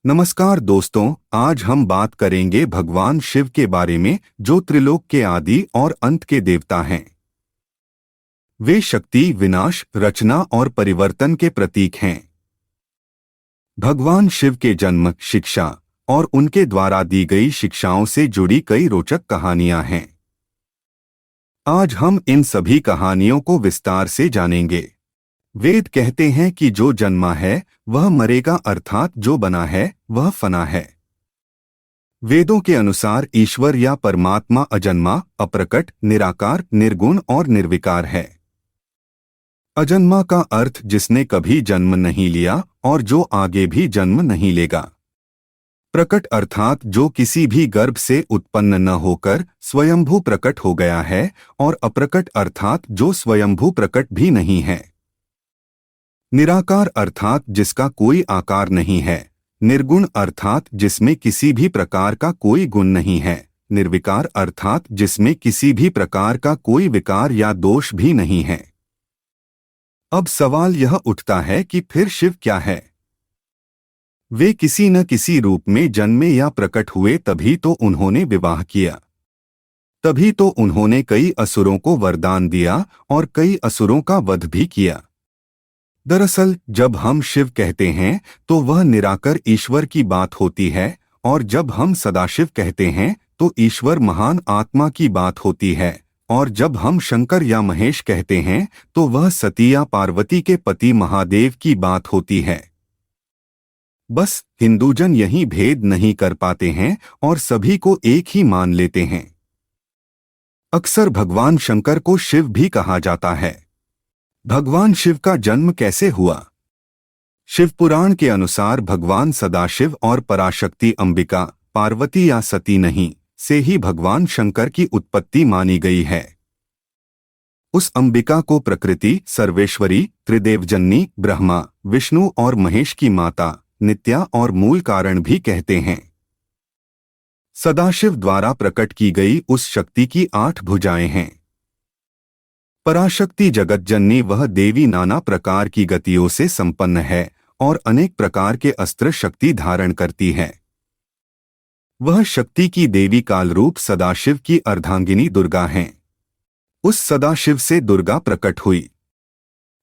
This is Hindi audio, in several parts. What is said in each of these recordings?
नमस्कार दोस्तों, आज हम बात करेंगे भगवान शिव के बारे में जो त्रिलोक के आदि और अंत के देवता हैं। वे शक्ति, विनाश, रचना और परिवर्तन के प्रतीक हैं। भगवान शिव के जन्म, शिक्षा और उनके द्वारा दी गई शिक्षाओं से जुड़ी कई रोचक कहानियां हैं। आज हम इन सभी कहानियों को विस्तार से जानेंगे। वेद कहते हैं कि जो जन्मा है वह मरेगा, अर्थात जो बना है वह फना है। वेदों के अनुसार ईश्वर या परमात्मा अजन्मा, अप्रकट, निराकार, निर्गुण और निर्विकार है। अजन्मा का अर्थ जिसने कभी जन्म नहीं लिया और जो आगे भी जन्म नहीं लेगा। प्रकट अर्थात जो किसी भी गर्भ से उत्पन्न न होकर स्वयंभू प्रकट हो गया है, और अप्रकट अर्थात जो स्वयंभू प्रकट भी नहीं है। निराकार अर्थात जिसका कोई आकार नहीं है। निर्गुण अर्थात जिसमें किसी भी प्रकार का कोई गुण नहीं है। निर्विकार अर्थात जिसमें किसी भी प्रकार का कोई विकार या दोष भी नहीं है। अब सवाल यह उठता है कि फिर शिव क्या है? वे किसी न किसी रूप में जन्मे या प्रकट हुए, तभी तो उन्होंने विवाह किया, तभी तो उन्होंने कई असुरों को वरदान दिया और कई असुरों का वध भी किया। दरअसल जब हम शिव कहते हैं तो वह निराकर ईश्वर की बात होती है, और जब हम सदाशिव कहते हैं तो ईश्वर महान आत्मा की बात होती है, और जब हम शंकर या महेश कहते हैं तो वह सती या पार्वती के पति महादेव की बात होती है। बस हिंदूजन यही भेद नहीं कर पाते हैं और सभी को एक ही मान लेते हैं। अक्सर भगवान शंकर को शिव भी कहा जाता है। भगवान शिव का जन्म कैसे हुआ? शिव पुराण के अनुसार भगवान सदाशिव और पराशक्ति अंबिका, पार्वती या सती नहीं, से ही भगवान शंकर की उत्पत्ति मानी गई है। उस अंबिका को प्रकृति, सर्वेश्वरी, त्रिदेवजननी, ब्रह्मा, विष्णु और महेश की माता, नित्या और मूल कारण भी कहते हैं। सदाशिव द्वारा प्रकट की गई उस शक्ति की 8 भुजाएं हैं। पराशक्ति जगतजननी वह देवी नाना प्रकार की गतियों से संपन्न है और अनेक प्रकार के अस्त्र शक्ति धारण करती है। वह शक्ति की देवी कालरूप सदाशिव की अर्धांगिनी दुर्गा हैं। उस सदाशिव से दुर्गा प्रकट हुई।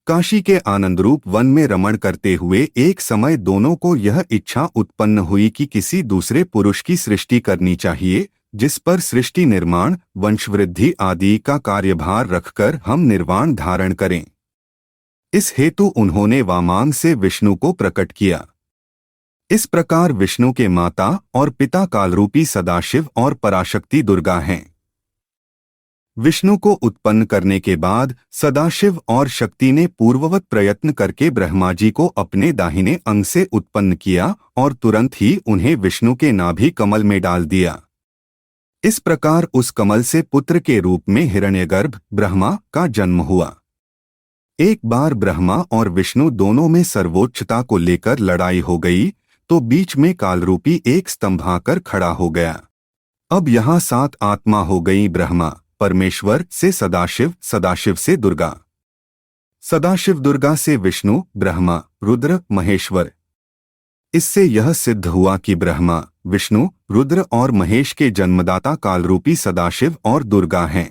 काशी के आनंदरूप वन में रमण करते हुए एक समय दोनों को यह इच्छा उत्पन्न हुई कि किसी दूसरे पुरुष की सृष्टि करनी चाहिए, जिस पर सृष्टि निर्माण, वंशवृद्धि आदि का कार्यभार रखकर हम निर्वाण धारण करें। इस हेतु उन्होंने वामांग से विष्णु को प्रकट किया। इस प्रकार विष्णु के माता और पिता कालरूपी सदाशिव और पराशक्ति दुर्गा हैं। विष्णु को उत्पन्न करने के बाद सदाशिव और शक्ति ने पूर्ववत प्रयत्न करके ब्रह्मा जी को अपने दाहिने अंग से उत्पन्न किया और तुरंत ही उन्हें विष्णु के नाभि कमल में डाल दिया। इस प्रकार उस कमल से पुत्र के रूप में हिरण्यगर्भ ब्रह्मा का जन्म हुआ। एक बार ब्रह्मा और विष्णु दोनों में सर्वोच्चता को लेकर लड़ाई हो गई, तो बीच में कालरूपी एक स्तंभ आकर खड़ा हो गया। अब यहाँ 7 आत्मा हो गई, ब्रह्मा परमेश्वर से सदाशिव, सदाशिव से दुर्गा, सदाशिव दुर्गा से विष्णु, ब्रह्मा, रुद्र, महेश्वर। इससे यह सिद्ध हुआ कि ब्रह्मा, विष्णु, रुद्र और महेश के जन्मदाता कालरूपी सदाशिव और दुर्गा हैं।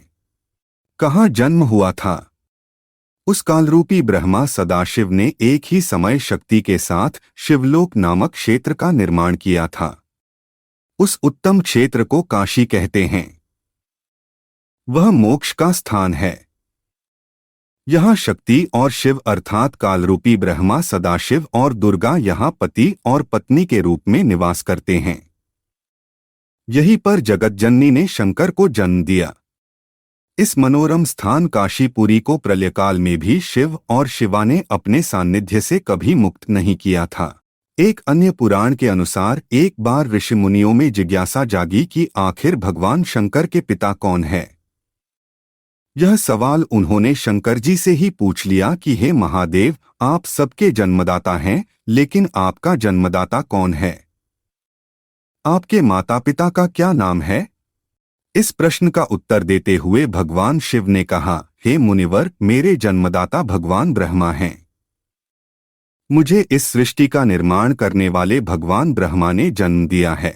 कहाँ जन्म हुआ था? उस कालरूपी ब्रह्मा सदाशिव ने एक ही समय शक्ति के साथ शिवलोक नामक क्षेत्र का निर्माण किया था। उस उत्तम क्षेत्र को काशी कहते हैं। वह मोक्ष का स्थान है। यहाँ शक्ति और शिव अर्थात कालरूपी ब्रह्मा, सदाशिव और दुर्गा यहाँ पति और पत्नी के रूप में निवास करते हैं। यहीं पर जगतजननी ने शंकर को जन्म दिया। इस मनोरम स्थान काशीपुरी को प्रलयकाल में भी शिव और शिवा ने अपने सान्निध्य से कभी मुक्त नहीं किया था। एक अन्य पुराण के अनुसार एक बार ऋषि मुनियों में जिज्ञासा जागी कि आखिर भगवान शंकर के पिता कौन है। यह सवाल उन्होंने शंकर जी से ही पूछ लिया कि हे महादेव, आप सबके जन्मदाता हैं, लेकिन आपका जन्मदाता कौन है? आपके माता पिता का क्या नाम है? इस प्रश्न का उत्तर देते हुए भगवान शिव ने कहा, हे मुनिवर, मेरे जन्मदाता भगवान ब्रह्मा हैं। मुझे इस सृष्टि का निर्माण करने वाले भगवान ब्रह्मा ने जन्म दिया है।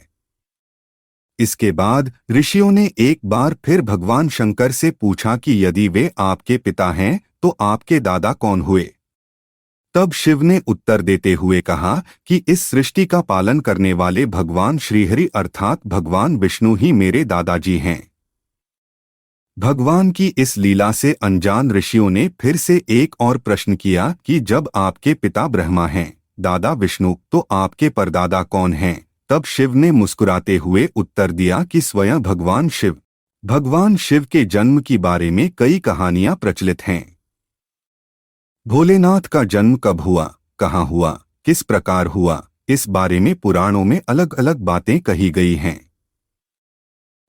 इसके बाद ऋषियों ने एक बार फिर भगवान शंकर से पूछा कि यदि वे आपके पिता हैं तो आपके दादा कौन हुए। तब शिव ने उत्तर देते हुए कहा कि इस सृष्टि का पालन करने वाले भगवान श्रीहरि अर्थात भगवान विष्णु ही मेरे दादाजी हैं। भगवान की इस लीला से अनजान ऋषियों ने फिर से एक और प्रश्न किया कि जब आपके पिता ब्रह्मा हैं, दादा विष्णु, तो आपके परदादा कौन हैं। तब शिव ने मुस्कुराते हुए उत्तर दिया कि स्वयं भगवान शिव। भगवान शिव के जन्म के बारे में कई कहानियां प्रचलित हैं। भोलेनाथ का जन्म कब हुआ, कहाँ हुआ, किस प्रकार हुआ, इस बारे में पुराणों में अलग अलग बातें कही गई हैं।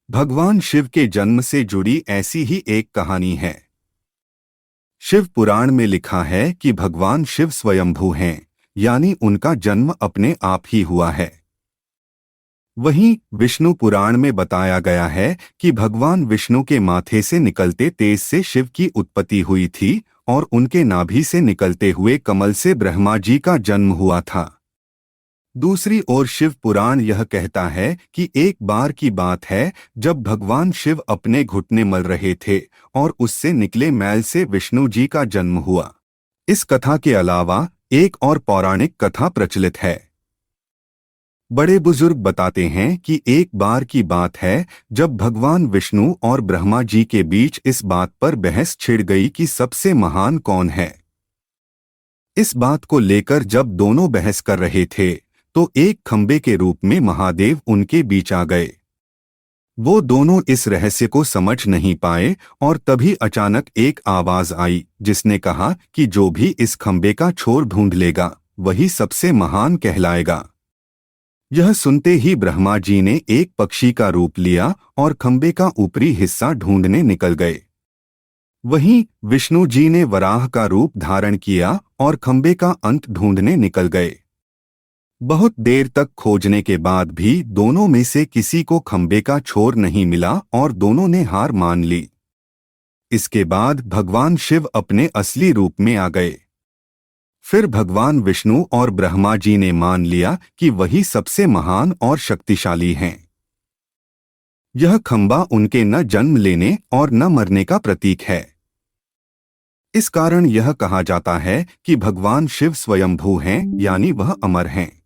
भगवान शिव के जन्म से जुड़ी ऐसी ही एक कहानी है। शिव पुराण में लिखा है कि भगवान शिव स्वयंभू हैं, यानी उनका जन्म अपने आप ही हुआ है। वहीं विष्णु पुराण में बताया गया है कि भगवान विष्णु के माथे से निकलते तेज से शिव की उत्पत्ति हुई थी और उनके नाभि से निकलते हुए कमल से ब्रह्मा जी का जन्म हुआ था। दूसरी ओर शिव पुराण यह कहता है कि एक बार की बात है जब भगवान शिव अपने घुटने मल रहे थे और उससे निकले मैल से विष्णु जी का जन्म हुआ। इस कथा के अलावा एक और पौराणिक कथा प्रचलित है। बड़े बुजुर्ग बताते हैं कि एक बार की बात है जब भगवान विष्णु और ब्रह्मा जी के बीच इस बात पर बहस छिड़ गई कि सबसे महान कौन है। इस बात को लेकर जब दोनों बहस कर रहे थे तो एक खंबे के रूप में महादेव उनके बीच आ गए। वो दोनों इस रहस्य को समझ नहीं पाए और तभी अचानक एक आवाज आई जिसने कहा कि जो भी इस खंबे का छोर ढूंढ लेगा वही सबसे महान कहलाएगा। यह सुनते ही ब्रह्मा जी ने एक पक्षी का रूप लिया और खंबे का ऊपरी हिस्सा ढूंढने निकल गए। वहीं विष्णु जी ने वराह का रूप धारण किया और खंबे का अंत ढूंढने निकल गए। बहुत देर तक खोजने के बाद भी दोनों में से किसी को खंबे का छोर नहीं मिला और दोनों ने हार मान ली। इसके बाद भगवान शिव अपने असली रूप में आ गए। फिर भगवान विष्णु और ब्रह्मा जी ने मान लिया कि वही सबसे महान और शक्तिशाली हैं। यह खंबा उनके न जन्म लेने और न मरने का प्रतीक है। इस कारण यह कहा जाता है कि भगवान शिव स्वयंभू हैं, यानी वह अमर हैं।